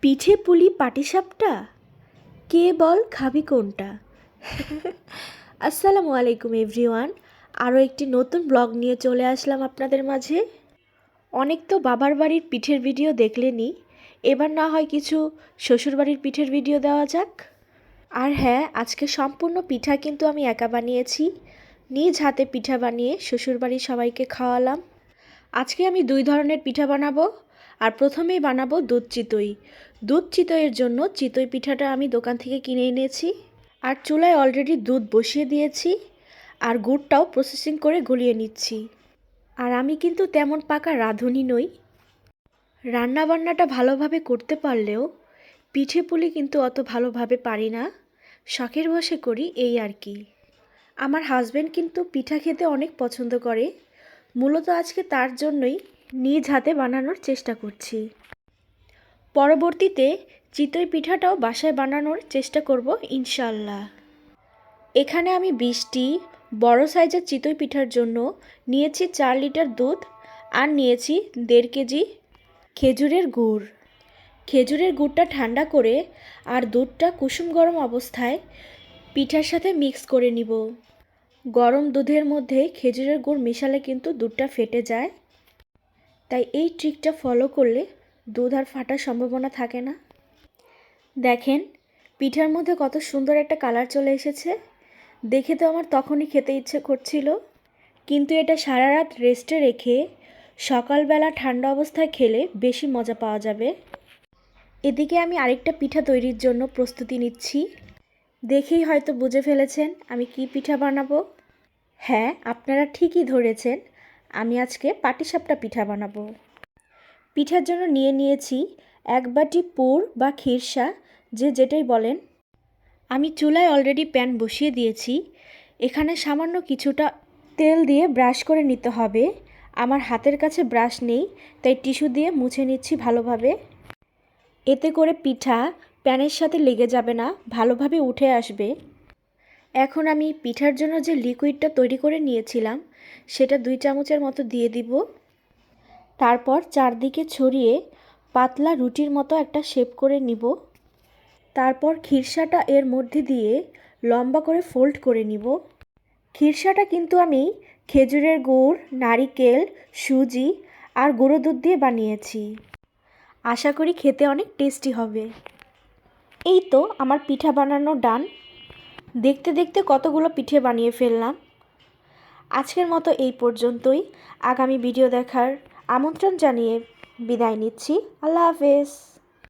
পিঠে পুলি পাটিসাপটা, কে বল খাবি কোনটা? আসসালামু আলাইকুম এভরিওয়ান। আরও একটি নতুন ব্লগ নিয়ে চলে আসলাম আপনাদের মাঝে। অনেক তো বাবার বাড়ির পিঠের ভিডিও দেখলেনই, এবার না হয় কিছু শ্বশুরবাড়ির পিঠের ভিডিও দেওয়া যাক। আর হ্যাঁ, আজকে সম্পূর্ণ পিঠা কিন্তু আমি একা বানিয়েছি। নিজ হাতে পিঠা বানিয়ে শ্বশুরবাড়ির সবাইকে খাওয়ালাম। আজকে আমি 2 ধরনের পিঠা বানাবো। আর প্রথমেই বানাবো দুধ চিতই। দুধ চিতইয়ের জন্য চিতই পিঠাটা আমি দোকান থেকে কিনে এনেছি। আর চুলায় অলরেডি দুধ বসিয়ে দিয়েছি, আর গুড়টাও প্রসেসিং করে গলিয়ে নিচ্ছি। আর আমি কিন্তু তেমন পাকা রাঁধুনি নই, রান্নাবান্নাটা ভালোভাবে করতে পারলেও পিঠে পুলি কিন্তু অত ভালোভাবে পারি না, শখের বশে করি এই আর কি। আমার হাজব্যান্ড কিন্তু পিঠা খেতে অনেক পছন্দ করে, মূলত আজকে তার জন্যই নিজ হাতে বানানোর চেষ্টা করছি। পরবর্তীতে চিতই পিঠাটাও বাসায় বানানোর চেষ্টা করব ইনশাল্লাহ। এখানে আমি 20টি বড় সাইজের চিতই পিঠার জন্য নিয়েছি 4 লিটার দুধ, আর নিয়েছি 1.5 কেজি খেজুরের গুড়। খেজুরের গুড়টা ঠান্ডা করে আর দুধটা কুসুম গরম অবস্থায় পিঠার সাথে মিক্স করে নিব। গরম দুধের মধ্যে খেজুরের গুড় মেশালে কিন্তু দুধটা ফেটে যায়, তাই এই ট্রিকটা ফলো করলে দুধ আর ফাটার সম্ভাবনা থাকে না। দেখেন পিঠার মধ্যে কত সুন্দর একটা কালার চলে এসেছে, দেখে তো আমার তখনই খেতে ইচ্ছে করছিল। কিন্তু এটা সারা রাত রেস্টে রেখে সকালবেলা ঠান্ডা অবস্থায় খেলে বেশি মজা পাওয়া যাবে। এদিকে আমি আরেকটা পিঠা তৈরির জন্য প্রস্তুতি নিচ্ছি। দেখেই হয়তো বুঝে ফেলেছেন আমি কি পিঠা বানাবো। হ্যাঁ, আপনারা ঠিকই ধরেছেন, আমি আজকে পাটিসাপটা পিঠা বানাবো। পিঠার জন্য নিয়েছি 1 বাটি পুর বা খিরসা, যে যেটাই বলেন। আমি চুলায় অলরেডি প্যান বসিয়ে দিয়েছি। এখানে সামান্য কিছুটা তেল দিয়ে ব্রাশ করে নিতে হবে। আমার হাতের কাছে ব্রাশ নেই, তাই টিস্যু দিয়ে মুছে নিচ্ছি ভালোভাবে। এতে করে পিঠা প্যানের সাথে লেগে যাবে না, ভালোভাবে উঠে আসবে। এখন আমি পিঠার জন্য যে লিকুইডটা তৈরি করে নিয়েছিলাম সেটা 2 চামচের মতো দিয়ে দিব। তারপর চারদিকে ছড়িয়ে পাতলা রুটির মতো একটা শেপ করে নিব। তারপর খিরসাটা এর মধ্যে দিয়ে লম্বা করে ফোল্ড করে নিব। খিরসাটা কিন্তু আমি খেজুরের গুড়, নারিকেল, সুজি আর গুঁড়ো দুধ দিয়ে বানিয়েছি। আশা করি খেতে অনেক টেস্টি হবে। এই তো আমার পিঠা বানানো ডান। দেখতে দেখতে কতগুলো পিঠে বানিয়ে ফেললাম। আজকের মতো এই পর্যন্তই। আগামী ভিডিও দেখার আমন্ত্রণ জানিয়ে বিদায় নিচ্ছি। আল্লাহ হাফেজ।